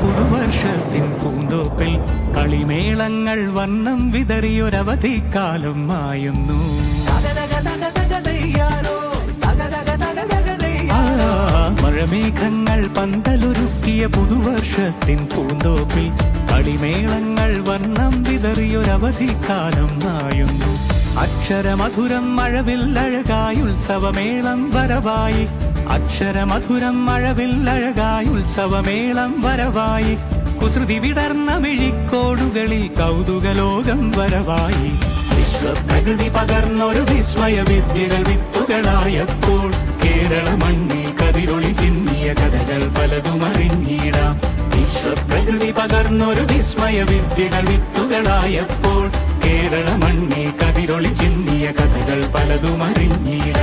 പുതുവർഷത്തിൻ പൂന്തോപ്പിൽ കളിമേളങ്ങൾ വർണ്ണം വിതറിയൊരവധിക്കാലം മായുന്നു. മഴമേഘങ്ങൾ പന്തലൊരുക്കിയ പുതുവർഷത്തിൻ പൂന്തോപ്പിൽ കളിമേളങ്ങൾ വർണ്ണം വിതറിയൊരവധിക്കാലം മായുന്നു. അക്ഷരമധുരം മഴവില്ലഴകായി ഉത്സവമേളം വരവായി. അക്ഷരമധുരം മഴവില്ലഴകായി ഉത്സവമേളം വരവായി. കുസൃതി വിടർന്ന മിഴിക്കോടുകളിൽ കൗതുകലോകം വരവായി. വിശ്വപ്രകൃതി പകർന്നൊരു വിസ്മയ വിദ്യകൾ വിത്തുകളായപ്പോൾ കേരള മണ്ണിൽ കതിരൊളി ചിന്നിയ കഥകൾ പലതും അറിഞ്ഞിടാം. വിശ്വപ്രകൃതി പകർന്നൊരു വിസ്മയ വിദ്യകൾ വിത്തുകളായപ്പോൾ കേരള മണ്ണിൽ കതിരൊളി ചിന്നിയ കഥകൾ പലതും അറിഞ്ഞിടാം.